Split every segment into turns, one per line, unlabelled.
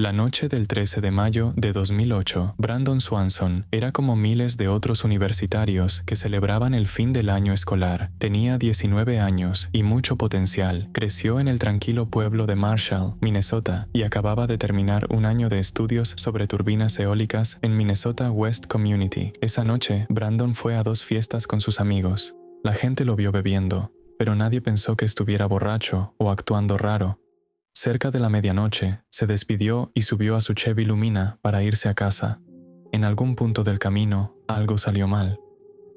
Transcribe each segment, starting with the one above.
La noche del 13 de mayo de 2008, Brandon Swanson era como miles de otros universitarios que celebraban el fin del año escolar. Tenía 19 años y mucho potencial. Creció en el tranquilo pueblo de Marshall, Minnesota, y acababa de terminar un año de estudios sobre turbinas eólicas en Minnesota West Community. Esa noche, Brandon fue a 2 fiestas con sus amigos. La gente lo vio bebiendo, pero nadie pensó que estuviera borracho o actuando raro. Cerca de la medianoche, se despidió y subió a su Chevy Lumina para irse a casa. En algún punto del camino, algo salió mal.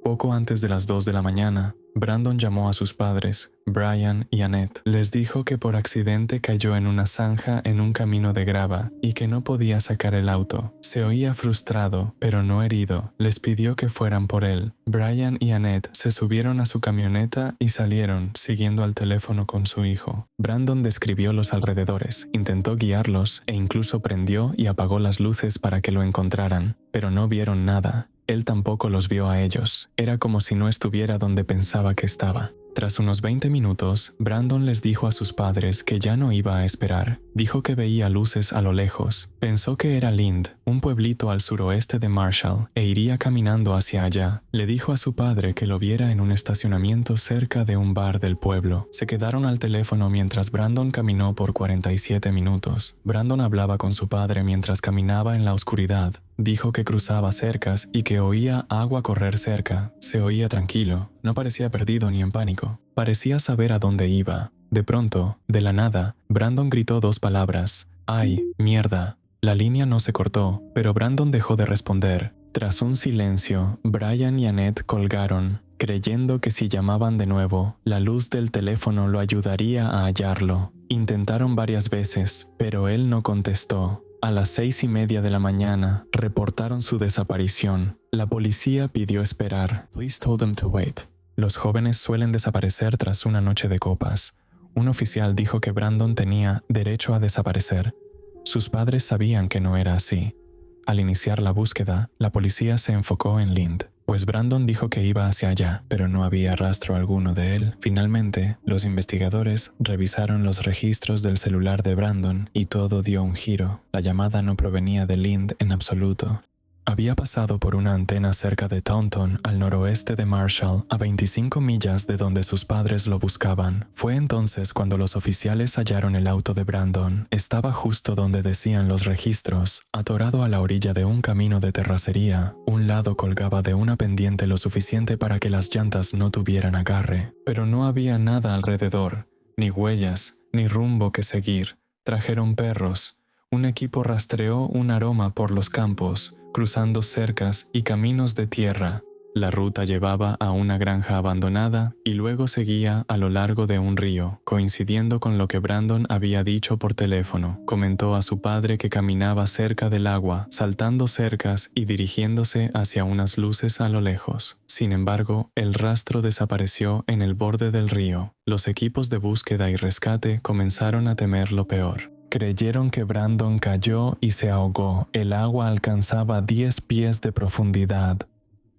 Poco antes de las 2 de la mañana, Brandon llamó a sus padres, Brian y Annette. Les dijo que por accidente cayó en una zanja en un camino de grava y que no podía sacar el auto. Se oía frustrado, pero no herido. Les pidió que fueran por él. Brian y Annette se subieron a su camioneta y salieron, siguiendo al teléfono con su hijo. Brandon describió los alrededores, intentó guiarlos e incluso prendió y apagó las luces para que lo encontraran, pero no vieron nada. Él tampoco los vio a ellos. Era como si no estuviera donde pensaba que estaba. Tras unos 20 minutos, Brandon les dijo a sus padres que ya no iba a esperar. Dijo que veía luces a lo lejos. Pensó que era Lind, un pueblito al suroeste de Marshall, e iría caminando hacia allá. Le dijo a su padre que lo viera en un estacionamiento cerca de un bar del pueblo. Se quedaron al teléfono mientras Brandon caminó por 47 minutos. Brandon hablaba con su padre mientras caminaba en la oscuridad. Dijo que cruzaba cercas y que oía agua correr cerca. Se oía tranquilo, no parecía perdido ni en pánico. Parecía saber a dónde iba. De pronto, de la nada, Brandon gritó 2 palabras. ¡Ay, mierda! La línea no se cortó, pero Brandon dejó de responder. Tras un silencio, Brian y Annette colgaron, creyendo que si llamaban de nuevo, la luz del teléfono lo ayudaría a hallarlo. Intentaron varias veces, pero él no contestó. A las 6:30 de la mañana, reportaron su desaparición. La policía pidió esperar. Police told them to wait. Los jóvenes suelen desaparecer tras una noche de copas. Un oficial dijo que Brandon tenía derecho a desaparecer. Sus padres sabían que no era así. Al iniciar la búsqueda, la policía se enfocó en Lind, pues Brandon dijo que iba hacia allá, pero no había rastro alguno de él. Finalmente, los investigadores revisaron los registros del celular de Brandon y todo dio un giro. La llamada no provenía de Lind en absoluto. Había pasado por una antena cerca de Taunton, al noroeste de Marshall, a 25 millas de donde sus padres lo buscaban. Fue entonces cuando los oficiales hallaron el auto de Brandon. Estaba justo donde decían los registros, atorado a la orilla de un camino de terracería. Un lado colgaba de una pendiente lo suficiente para que las llantas no tuvieran agarre. Pero no había nada alrededor, ni huellas, ni rumbo que seguir. Trajeron perros. Un equipo rastreó un aroma por los campos, cruzando cercas y caminos de tierra. La ruta llevaba a una granja abandonada y luego seguía a lo largo de un río, coincidiendo con lo que Brandon había dicho por teléfono. Comentó a su padre que caminaba cerca del agua, saltando cercas y dirigiéndose hacia unas luces a lo lejos. Sin embargo, el rastro desapareció en el borde del río. Los equipos de búsqueda y rescate comenzaron a temer lo peor. Creyeron que Brandon cayó y se ahogó. El agua alcanzaba 10 pies de profundidad.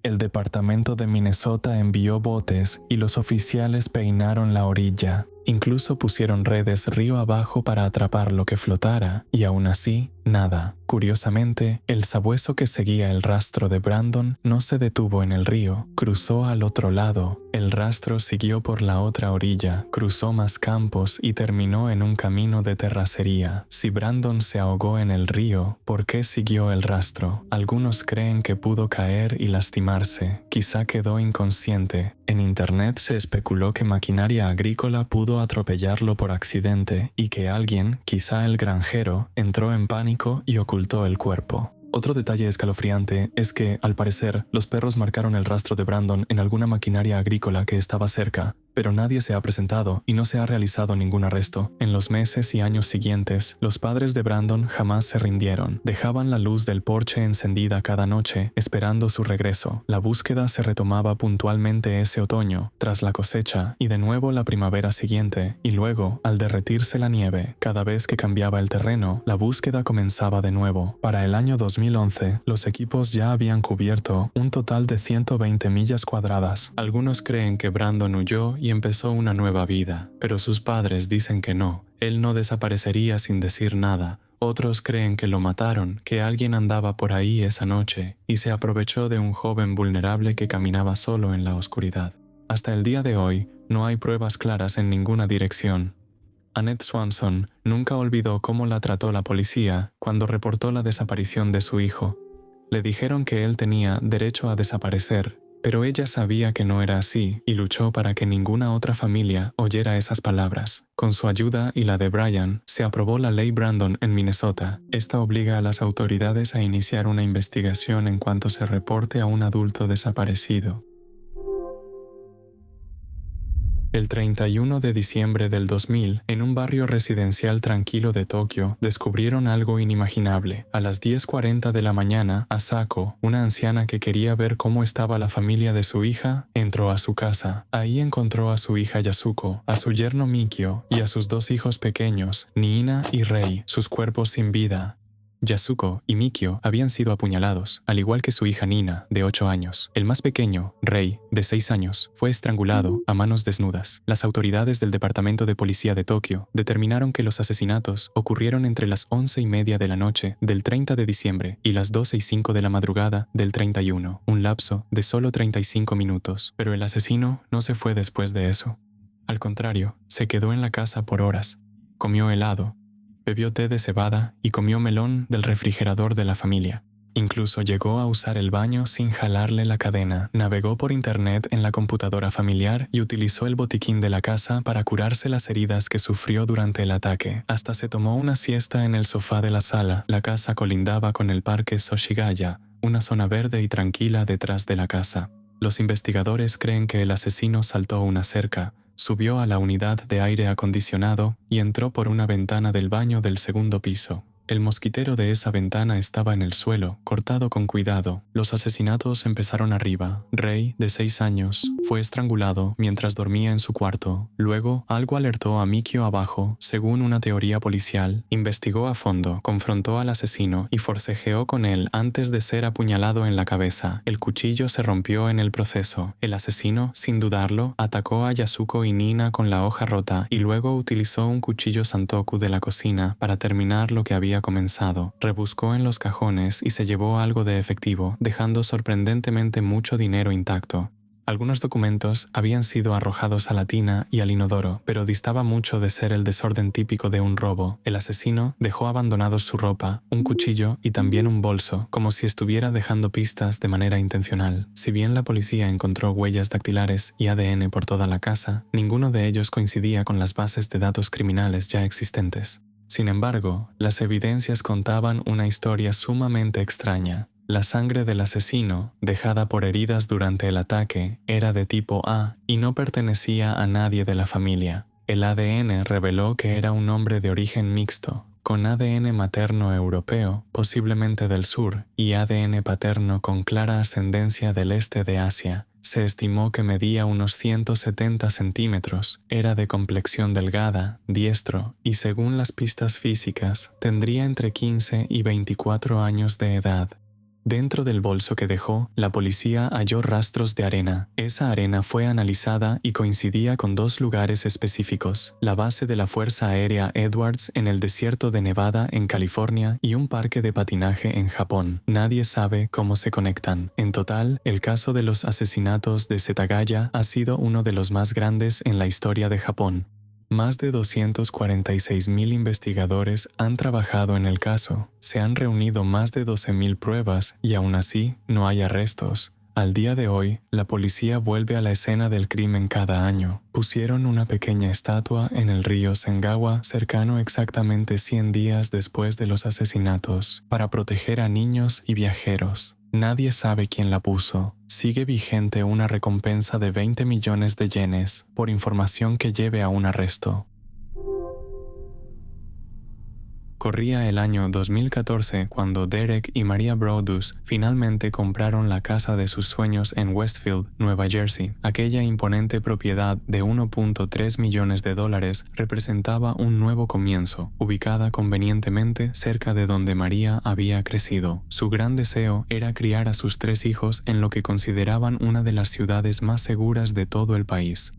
El departamento de Minnesota envió botes y los oficiales peinaron la orilla. Incluso pusieron redes río abajo para atrapar lo que flotara, y aún así, nada. Curiosamente, el sabueso que seguía el rastro de Brandon no se detuvo en el río, cruzó al otro lado. El rastro siguió por la otra orilla, cruzó más campos y terminó en un camino de terracería. Si Brandon se ahogó en el río, ¿por qué siguió el rastro? Algunos creen que pudo caer y lastimarse, quizá quedó inconsciente. En internet se especuló que maquinaria agrícola pudo atropellarlo por accidente y que alguien, quizá el granjero, entró en pánico y ocultó el cuerpo. Otro detalle escalofriante es que, al parecer, los perros marcaron el rastro de Brandon en alguna maquinaria agrícola que estaba cerca, pero nadie se ha presentado y no se ha realizado ningún arresto. En los meses y años siguientes, los padres de Brandon jamás se rindieron. Dejaban la luz del porche encendida cada noche, esperando su regreso. La búsqueda se retomaba puntualmente ese otoño, tras la cosecha, y de nuevo la primavera siguiente, y luego, al derretirse la nieve. Cada vez que cambiaba el terreno, la búsqueda comenzaba de nuevo. Para el año 2011, los equipos ya habían cubierto un total de 120 millas cuadradas. Algunos creen que Brandon huyó y empezó una nueva vida, pero sus padres dicen que no, él no desaparecería sin decir nada. Otros creen que lo mataron, que alguien andaba por ahí esa noche y se aprovechó de un joven vulnerable que caminaba solo en la oscuridad. Hasta el día de hoy, no hay pruebas claras en ninguna dirección. Annette Swanson nunca olvidó cómo la trató la policía cuando reportó la desaparición de su hijo. Le dijeron que él tenía derecho a desaparecer, pero ella sabía que no era así y luchó para que ninguna otra familia oyera esas palabras. Con su ayuda y la de Brian, se aprobó la Ley Brandon en Minnesota. Esta obliga a las autoridades a iniciar una investigación en cuanto se reporte a un adulto desaparecido. El 31 de diciembre del 2000, en un barrio residencial tranquilo de Tokio, descubrieron algo inimaginable. A las 10:40 de la mañana, Asako, una anciana que quería ver cómo estaba la familia de su hija, entró a su casa. Ahí encontró a su hija Yasuko, a su yerno Mikio y a sus dos hijos pequeños, Niina y Rei, sus cuerpos sin vida. Yasuko y Mikio habían sido apuñalados, al igual que su hija Nina, de 8 años. El más pequeño, Rei, de 6 años, fue estrangulado a manos desnudas. Las autoridades del Departamento de Policía de Tokio determinaron que los asesinatos ocurrieron entre las 11:30 de la noche del 30 de diciembre y las 12:05 de la madrugada del 31, un lapso de solo 35 minutos. Pero el asesino no se fue después de eso. Al contrario, se quedó en la casa por horas. Comió helado, bebió té de cebada y comió melón del refrigerador de la familia. Incluso llegó a usar el baño sin jalarle la cadena, navegó por internet en la computadora familiar y utilizó el botiquín de la casa para curarse las heridas que sufrió durante el ataque. Hasta se tomó una siesta en el sofá de la sala. La casa colindaba con el parque Soshigaya, una zona verde y tranquila detrás de la casa. Los investigadores creen que el asesino saltó una cerca, subió a la unidad de aire acondicionado y entró por una ventana del baño del segundo piso. El mosquitero de esa ventana estaba en el suelo, cortado con cuidado. Los asesinatos empezaron arriba. Rei, de 6 años, fue estrangulado mientras dormía en su cuarto. Luego, algo alertó a Mikio abajo, según una teoría policial. Investigó a fondo, confrontó al asesino y forcejeó con él antes de ser apuñalado en la cabeza. El cuchillo se rompió en el proceso. El asesino, sin dudarlo, atacó a Yasuko y Nina con la hoja rota y luego utilizó un cuchillo santoku de la cocina para terminar lo que había comenzado. Rebuscó en los cajones y se llevó algo de efectivo, dejando sorprendentemente mucho dinero intacto. Algunos documentos habían sido arrojados a la tina y al inodoro, pero distaba mucho de ser el desorden típico de un robo. El asesino dejó abandonados su ropa, un cuchillo y también un bolso, como si estuviera dejando pistas de manera intencional. Si bien la policía encontró huellas dactilares y ADN por toda la casa, ninguno de ellos coincidía con las bases de datos criminales ya existentes. Sin embargo, las evidencias contaban una historia sumamente extraña. La sangre del asesino, dejada por heridas durante el ataque, era de tipo A y no pertenecía a nadie de la familia. El ADN reveló que era un hombre de origen mixto, con ADN materno europeo, posiblemente del sur, y ADN paterno con clara ascendencia del este de Asia. Se estimó que medía unos 170 centímetros, era de complexión delgada, diestro y, según las pistas físicas, tendría entre 15 y 24 años de edad. Dentro del bolso que dejó, la policía halló rastros de arena. Esa arena fue analizada y coincidía con 2 lugares específicos: la base de la Fuerza Aérea Edwards en el desierto de Nevada, en California, y un parque de patinaje en Japón. Nadie sabe cómo se conectan. En total, el caso de los asesinatos de Setagaya ha sido uno de los más grandes en la historia de Japón. Más de 246,000 investigadores han trabajado en el caso. Se han reunido más de 12,000 pruebas y aún así no hay arrestos. Al día de hoy, la policía vuelve a la escena del crimen cada año. Pusieron una pequeña estatua en el río Sengawa, cercano exactamente 100 días después de los asesinatos, para proteger a niños y viajeros. Nadie sabe quién la puso. Sigue vigente una recompensa de 20 millones de yenes por información que lleve a un arresto. Corría el año 2014 cuando Derek y Maria Brodus finalmente compraron la casa de sus sueños en Westfield, Nueva Jersey. Aquella imponente propiedad de $1.3 millones representaba un nuevo comienzo, ubicada convenientemente cerca de donde Maria había crecido. Su gran deseo era criar a sus 3 hijos en lo que consideraban una de las ciudades más seguras de todo el país.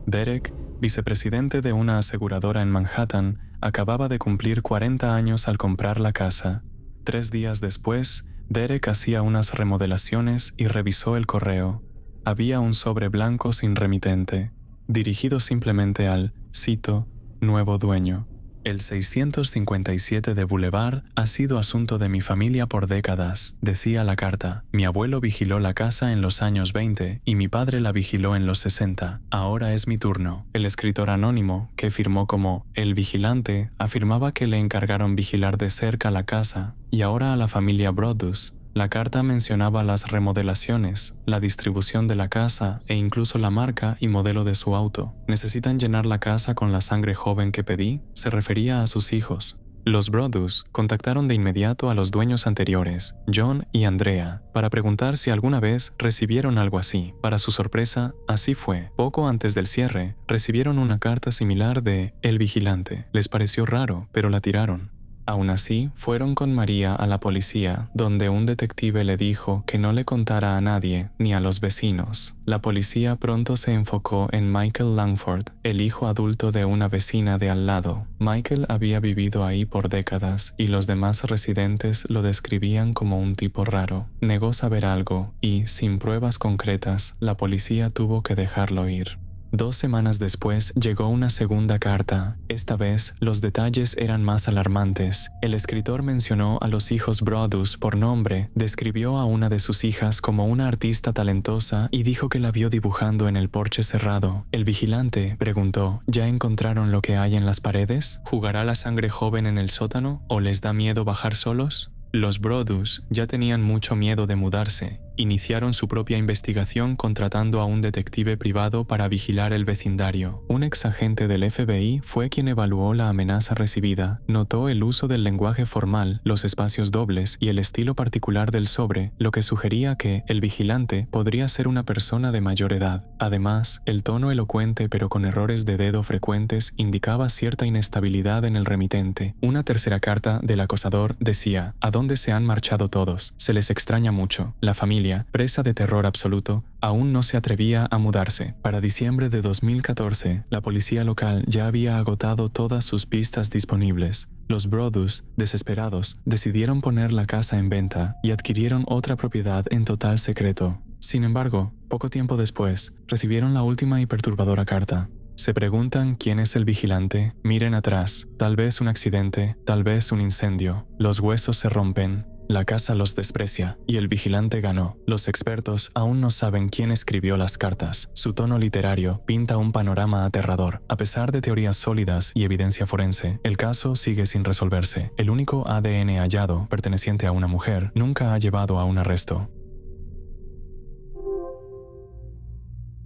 Derek, vicepresidente de una aseguradora en Manhattan, acababa de cumplir 40 años al comprar la casa. 3 días después, Derek hacía unas remodelaciones y revisó el correo. Había un sobre blanco sin remitente, dirigido simplemente al, cito, nuevo dueño. El 657 de Boulevard ha sido asunto de mi familia por décadas, decía la carta. Mi abuelo vigiló la casa en los años 20 y mi padre la vigiló en los 60. Ahora es mi turno. El escritor anónimo, que firmó como El Vigilante, afirmaba que le encargaron vigilar de cerca la casa y ahora a la familia Brodus. La carta mencionaba las remodelaciones, la distribución de la casa e incluso la marca y modelo de su auto. ¿Necesitan llenar la casa con la sangre joven que pedí? Se refería a sus hijos. Los Brodus contactaron de inmediato a los dueños anteriores, John y Andrea, para preguntar si alguna vez recibieron algo así. Para su sorpresa, así fue. Poco antes del cierre, recibieron una carta similar de El Vigilante. Les pareció raro, pero la tiraron. Aún así, fueron con María a la policía, donde un detective le dijo que no le contara a nadie, ni a los vecinos. La policía pronto se enfocó en Michael Langford, el hijo adulto de una vecina de al lado. Michael había vivido ahí por décadas y los demás residentes lo describían como un tipo raro. Negó saber algo y, sin pruebas concretas, la policía tuvo que dejarlo ir. 2 semanas después llegó una segunda carta. Esta vez, los detalles eran más alarmantes. El escritor mencionó a los hijos Brodus por nombre, describió a una de sus hijas como una artista talentosa y dijo que la vio dibujando en el porche cerrado. El vigilante preguntó, ¿ya encontraron lo que hay en las paredes? ¿Jugará la sangre joven en el sótano o les da miedo bajar solos? Los Brodus ya tenían mucho miedo de mudarse. Iniciaron su propia investigación contratando a un detective privado para vigilar el vecindario. Un exagente del FBI fue quien evaluó la amenaza recibida, notó el uso del lenguaje formal, los espacios dobles y el estilo particular del sobre, lo que sugería que el vigilante podría ser una persona de mayor edad. Además, el tono elocuente pero con errores de dedo frecuentes indicaba cierta inestabilidad en el remitente. Una tercera carta del acosador decía, ¿a dónde se han marchado todos? Se les extraña mucho. La familia, presa de terror absoluto, aún no se atrevía a mudarse. Para diciembre de 2014, la policía local ya había agotado todas sus pistas disponibles. Los Brodus, desesperados, decidieron poner la casa en venta y adquirieron otra propiedad en total secreto. Sin embargo, poco tiempo después, recibieron la última y perturbadora carta. ¿Se preguntan quién es el vigilante? Miren atrás. Tal vez un accidente, tal vez un incendio. Los huesos se rompen. La casa los desprecia, y el vigilante ganó. Los expertos aún no saben quién escribió las cartas. Su tono literario pinta un panorama aterrador. A pesar de teorías sólidas y evidencia forense, el caso sigue sin resolverse. El único ADN hallado, perteneciente a una mujer, nunca ha llevado a un arresto.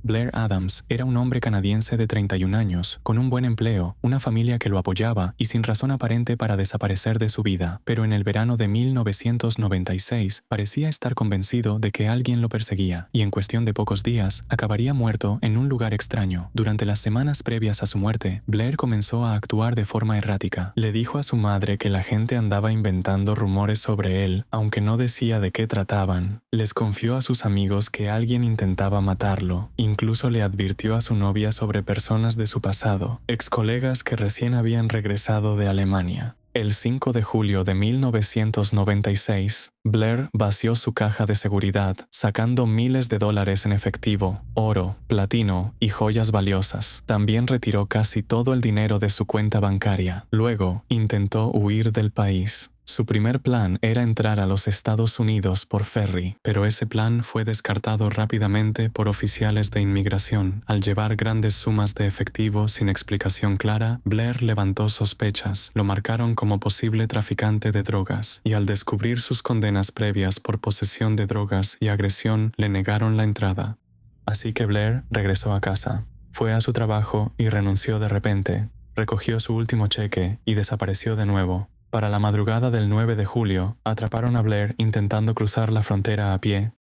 Blair Adams era un hombre canadiense de 31 años, con un buen empleo, una familia que lo apoyaba y sin razón aparente para desaparecer de su vida, pero en el verano de 1996 parecía estar convencido de que alguien lo perseguía y en cuestión de pocos días acabaría muerto en un lugar extraño. Durante las semanas previas a su muerte, Blair comenzó a actuar de forma errática. Le dijo a su madre que la gente andaba inventando rumores sobre él, aunque no decía de qué trataban. Les confió a sus amigos que alguien intentaba matarlo. Incluso le advirtió a su novia sobre personas de su pasado, excolegas que recién habían regresado de Alemania. El 5 de julio de 1996, Blair vació su caja de seguridad, sacando miles de dólares en efectivo, oro, platino y joyas valiosas. También retiró casi todo el dinero de su cuenta bancaria. Luego, intentó huir del país. Su primer plan era entrar a los Estados Unidos por ferry, pero ese plan fue descartado rápidamente por oficiales de inmigración. Al llevar grandes sumas de efectivo sin explicación clara, Blair levantó sospechas, lo marcaron como posible traficante de drogas, y al descubrir sus condenas previas por posesión de drogas y agresión, le negaron la entrada. Así que Blair regresó a casa. Fue a su trabajo y renunció de repente. Recogió su último cheque y desapareció de nuevo. Para la madrugada del 9 de julio, atraparon a Blair intentando cruzar la frontera a pie.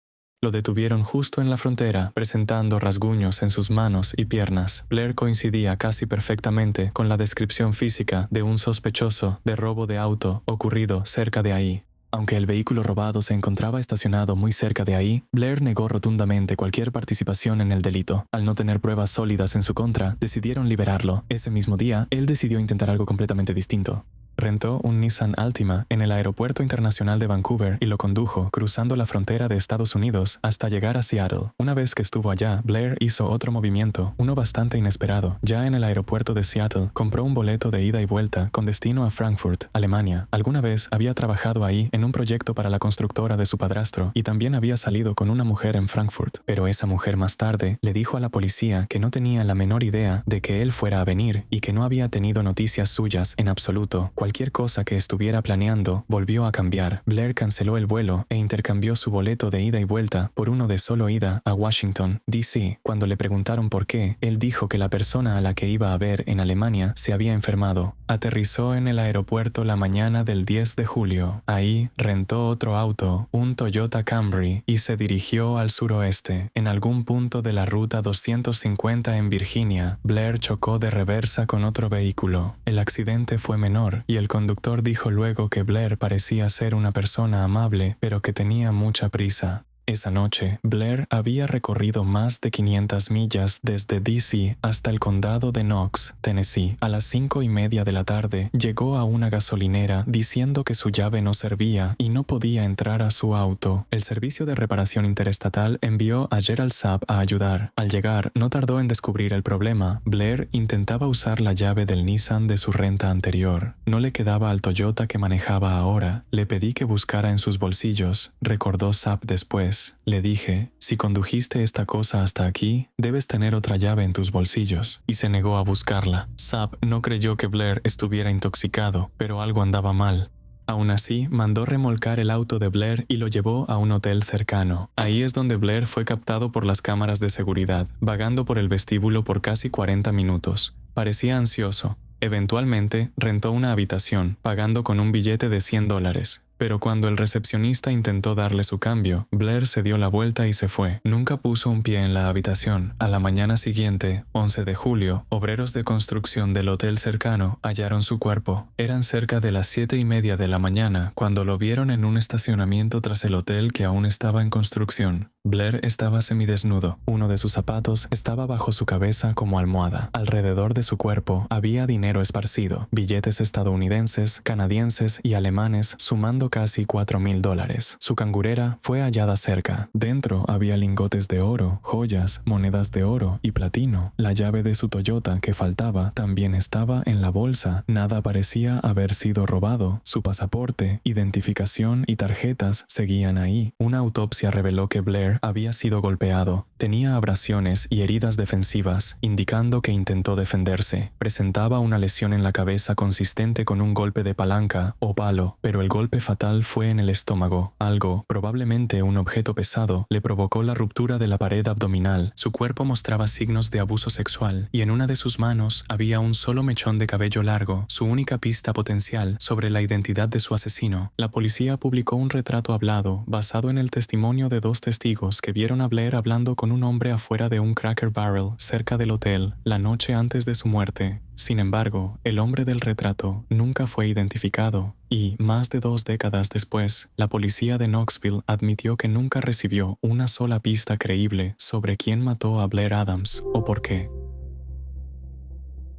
Lo detuvieron justo en la frontera, presentando rasguños en sus manos y piernas. Blair coincidía casi perfectamente con la descripción física de un sospechoso de robo de auto ocurrido cerca de ahí. Aunque el vehículo robado se encontraba estacionado muy cerca de ahí, Blair negó rotundamente cualquier participación en el delito. Al no tener pruebas sólidas en su contra, decidieron liberarlo. Ese mismo día, él decidió intentar algo completamente distinto. Rentó un Nissan Altima en el Aeropuerto Internacional de Vancouver y lo condujo cruzando la frontera de Estados Unidos hasta llegar a Seattle. Una vez que estuvo allá, Blair hizo otro movimiento, uno bastante inesperado. Ya en el aeropuerto de Seattle, compró un boleto de ida y vuelta con destino a Frankfurt, Alemania. Alguna vez había trabajado ahí en un proyecto para la constructora de su padrastro y también había salido con una mujer en Frankfurt. Pero esa mujer más tarde le dijo a la policía que no tenía la menor idea de que él fuera a venir y que no había tenido noticias suyas en absoluto. Cualquier cosa que estuviera planeando volvió a cambiar. Blair canceló el vuelo e intercambió su boleto de ida y vuelta por uno de solo ida a Washington, D.C. Cuando le preguntaron por qué, él dijo que la persona a la que iba a ver en Alemania se había enfermado. Aterrizó en el aeropuerto la mañana del 10 de julio. Ahí rentó otro auto, un Toyota Camry, y se dirigió al suroeste. En algún punto de la ruta 250 en Virginia, Blair chocó de reversa con otro vehículo. El accidente fue menor y el conductor dijo luego que Blair parecía ser una persona amable, pero que tenía mucha prisa. Esa noche, Blair había recorrido más de 500 millas desde D.C. hasta el condado de Knox, Tennessee. A las 5:30 de la tarde, llegó a una gasolinera diciendo que su llave no servía y no podía entrar a su auto. El servicio de reparación interestatal envió a Gerald Sapp a ayudar. Al llegar, no tardó en descubrir el problema. Blair intentaba usar la llave del Nissan de su renta anterior. No le quedaba al Toyota que manejaba ahora. Le pedí que buscara en sus bolsillos, recordó Sapp después. Le dije, si condujiste esta cosa hasta aquí, debes tener otra llave en tus bolsillos. Y se negó a buscarla. Sapp no creyó que Blair estuviera intoxicado, pero algo andaba mal. Aún así, mandó remolcar el auto de Blair y lo llevó a un hotel cercano. Ahí es donde Blair fue captado por las cámaras de seguridad, vagando por el vestíbulo por casi 40 minutos. Parecía ansioso. Eventualmente, rentó una habitación, pagando con un billete de $100. Pero cuando el recepcionista intentó darle su cambio, Blair se dio la vuelta y se fue. Nunca puso un pie en la habitación. A la mañana siguiente, 11 de julio, obreros de construcción del hotel cercano hallaron su cuerpo. Eran cerca de las 7:30 de la mañana cuando lo vieron en un estacionamiento tras el hotel que aún estaba en construcción. Blair estaba semidesnudo. Uno de sus zapatos estaba bajo su cabeza como almohada. Alrededor de su cuerpo había dinero esparcido, billetes estadounidenses, canadienses y alemanes sumando casi $4,000. Su cangurera fue hallada cerca. Dentro había lingotes de oro, joyas, monedas de oro y platino. La llave de su Toyota que faltaba también estaba en la bolsa. Nada parecía haber sido robado. Su pasaporte, identificación y tarjetas seguían ahí. Una autopsia reveló que Blair había sido golpeado. Tenía abrasiones y heridas defensivas, indicando que intentó defenderse. Presentaba una lesión en la cabeza consistente con un golpe de palanca o palo, pero el golpe fatal fue en el estómago. Algo, probablemente un objeto pesado, le provocó la ruptura de la pared abdominal. Su cuerpo mostraba signos de abuso sexual y en una de sus manos había un solo mechón de cabello largo, su única pista potencial sobre la identidad de su asesino. La policía publicó un retrato hablado basado en el testimonio de 2 testigos que vieron a Blair hablando con un hombre afuera de un Cracker Barrel cerca del hotel la noche antes de su muerte. Sin embargo, el hombre del retrato nunca fue identificado y, más de 2 décadas después, la policía de Knoxville admitió que nunca recibió una sola pista creíble sobre quién mató a Blair Adams o por qué.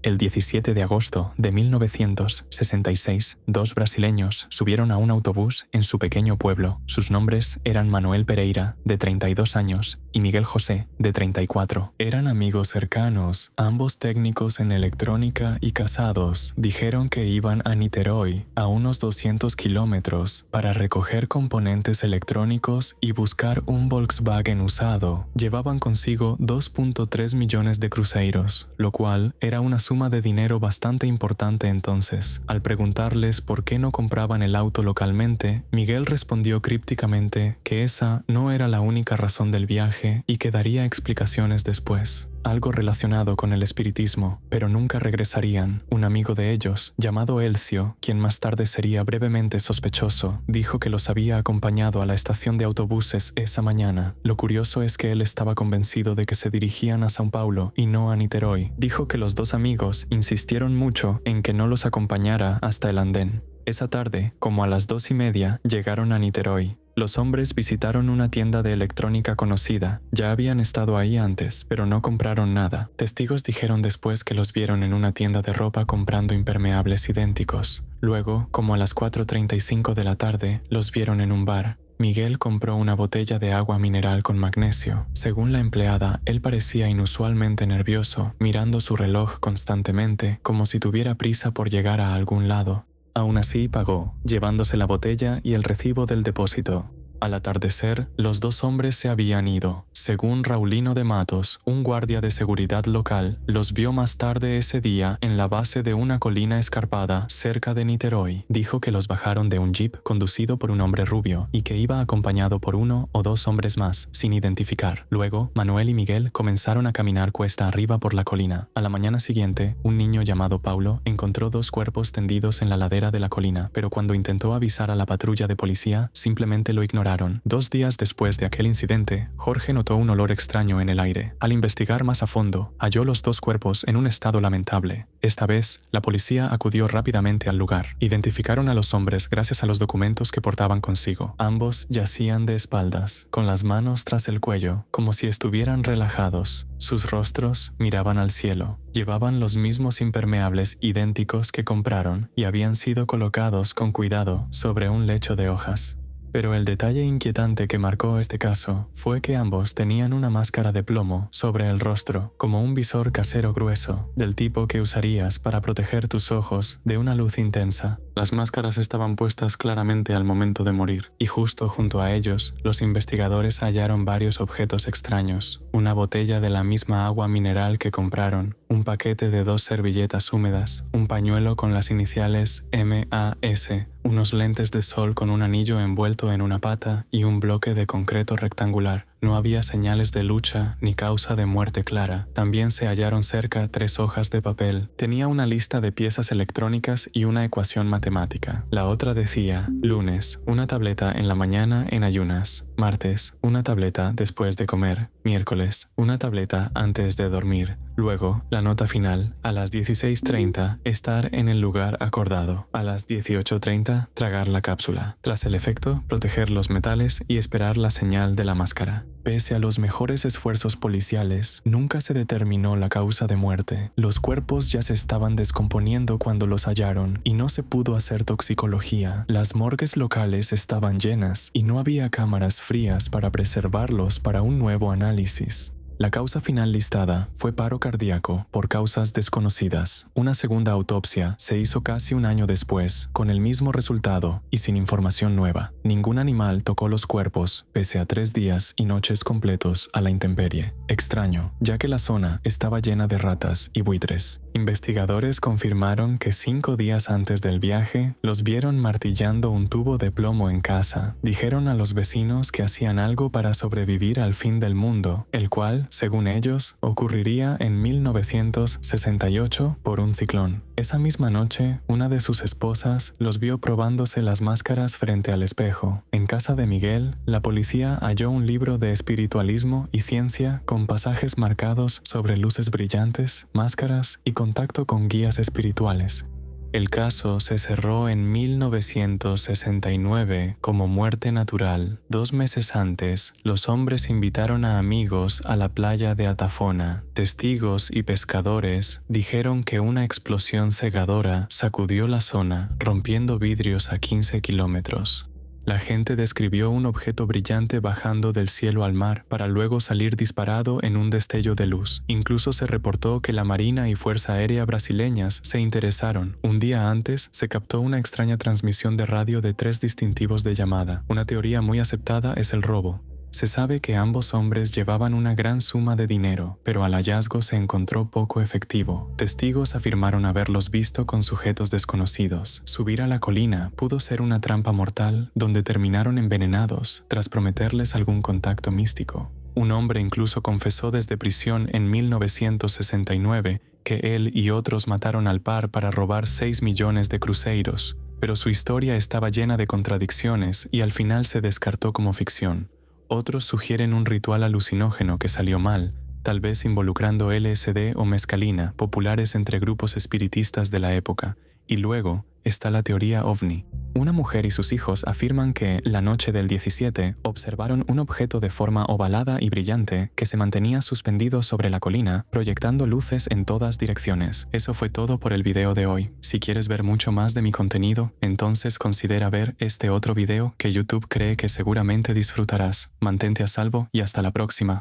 El 17 de agosto de 1966, 2 brasileños subieron a un autobús en su pequeño pueblo. Sus nombres eran Manuel Pereira, de 32 años, y Miguel José, de 34. Eran amigos cercanos, ambos técnicos en electrónica y casados. Dijeron que iban a Niterói, a unos 200 kilómetros, para recoger componentes electrónicos y buscar un Volkswagen usado. Llevaban consigo 2.3 millones de cruzeiros, lo cual era una suma de dinero bastante importante entonces. Al preguntarles por qué no compraban el auto localmente, Miguel respondió crípticamente que esa no era la única razón del viaje y que daría explicaciones después. Algo relacionado con el espiritismo, pero nunca regresarían. Un amigo de ellos, llamado Elcio, quien más tarde sería brevemente sospechoso, dijo que los había acompañado a la estación de autobuses esa mañana. Lo curioso es que él estaba convencido de que se dirigían a São Paulo y no a Niterói. Dijo que los 2 amigos insistieron mucho en que no los acompañara hasta el andén. Esa tarde, como a las 2:30, llegaron a Niterói. Los hombres visitaron una tienda de electrónica conocida. Ya habían estado ahí antes, pero no compraron nada. Testigos dijeron después que los vieron en una tienda de ropa comprando impermeables idénticos. Luego, como a las 4:35 de la tarde, los vieron en un bar. Miguel compró una botella de agua mineral con magnesio. Según la empleada, él parecía inusualmente nervioso, mirando su reloj constantemente, como si tuviera prisa por llegar a algún lado. Aún así pagó, llevándose la botella y el recibo del depósito. Al atardecer, los dos hombres se habían ido. Según Raulino de Matos, un guardia de seguridad local, los vio más tarde ese día en la base de una colina escarpada cerca de Niterói. Dijo que los bajaron de un jeep conducido por un hombre rubio y que iba acompañado por 1 o 2 hombres más, sin identificar. Luego, Manuel y Miguel comenzaron a caminar cuesta arriba por la colina. A la mañana siguiente, un niño llamado Paulo encontró 2 cuerpos tendidos en la ladera de la colina, pero cuando intentó avisar a la patrulla de policía, simplemente lo ignoraron. 2 días después de aquel incidente, Jorge notó un olor extraño en el aire. Al investigar más a fondo, halló los 2 cuerpos en un estado lamentable. Esta vez, la policía acudió rápidamente al lugar. Identificaron a los hombres gracias a los documentos que portaban consigo. Ambos yacían de espaldas, con las manos tras el cuello, como si estuvieran relajados. Sus rostros miraban al cielo. Llevaban los mismos impermeables idénticos que compraron y habían sido colocados con cuidado sobre un lecho de hojas. Pero el detalle inquietante que marcó este caso fue que ambos tenían una máscara de plomo sobre el rostro, como un visor casero grueso, del tipo que usarías para proteger tus ojos de una luz intensa. Las máscaras estaban puestas claramente al momento de morir, y justo junto a ellos, los investigadores hallaron varios objetos extraños: una botella de la misma agua mineral que compraron, un paquete de 2 servilletas húmedas, un pañuelo con las iniciales MAS, unos lentes de sol con un anillo envuelto en una pata y un bloque de concreto rectangular. No había señales de lucha ni causa de muerte clara. También se hallaron cerca 3 hojas de papel. Tenía una lista de piezas electrónicas y una ecuación matemática. La otra decía: lunes, una tableta en la mañana en ayunas; martes, una tableta después de comer; miércoles, una tableta antes de dormir. Luego, la nota final: a las 16:30, estar en el lugar acordado; a las 18:30, tragar la cápsula; tras el efecto, proteger los metales y esperar la señal de la máscara. Pese a los mejores esfuerzos policiales, nunca se determinó la causa de muerte. Los cuerpos ya se estaban descomponiendo cuando los hallaron y no se pudo hacer toxicología. Las morgues locales estaban llenas y no había cámaras frías para preservarlos para un nuevo análisis. La causa final listada fue paro cardíaco por causas desconocidas. Una segunda autopsia se hizo casi un año después, con el mismo resultado y sin información nueva. Ningún animal tocó los cuerpos, pese a 3 días y noches completos a la intemperie. Extraño, ya que la zona estaba llena de ratas y buitres. Investigadores confirmaron que 5 días antes del viaje, los vieron martillando un tubo de plomo en casa. Dijeron a los vecinos que hacían algo para sobrevivir al fin del mundo, el cual, según ellos, ocurriría en 1968 por un ciclón. Esa misma noche, una de sus esposas los vio probándose las máscaras frente al espejo. En casa de Miguel, la policía halló un libro de espiritualismo y ciencia con pasajes marcados sobre luces brillantes, máscaras y contacto con guías espirituales. El caso se cerró en 1969 como muerte natural. 2 meses antes, los hombres invitaron a amigos a la playa de Atafona. Testigos y pescadores dijeron que una explosión cegadora sacudió la zona, rompiendo vidrios a 15 kilómetros. La gente describió un objeto brillante bajando del cielo al mar para luego salir disparado en un destello de luz. Incluso se reportó que la Marina y Fuerza Aérea brasileñas se interesaron. Un día antes, se captó una extraña transmisión de radio de 3 distintivos de llamada. Una teoría muy aceptada es el robo. Se sabe que ambos hombres llevaban una gran suma de dinero, pero al hallazgo se encontró poco efectivo. Testigos afirmaron haberlos visto con sujetos desconocidos. Subir a la colina pudo ser una trampa mortal donde terminaron envenenados tras prometerles algún contacto místico. Un hombre incluso confesó desde prisión en 1969 que él y otros mataron al par para robar 6 millones de cruzeiros, pero su historia estaba llena de contradicciones y al final se descartó como ficción. Otros sugieren un ritual alucinógeno que salió mal, tal vez involucrando LSD o mescalina, populares entre grupos espiritistas de la época, y luego, está la teoría OVNI. Una mujer y sus hijos afirman que, la noche del 17, observaron un objeto de forma ovalada y brillante que se mantenía suspendido sobre la colina, proyectando luces en todas direcciones. Eso fue todo por el video de hoy. Si quieres ver mucho más de mi contenido, entonces considera ver este otro video que YouTube cree que seguramente disfrutarás. Mantente a salvo y hasta la próxima.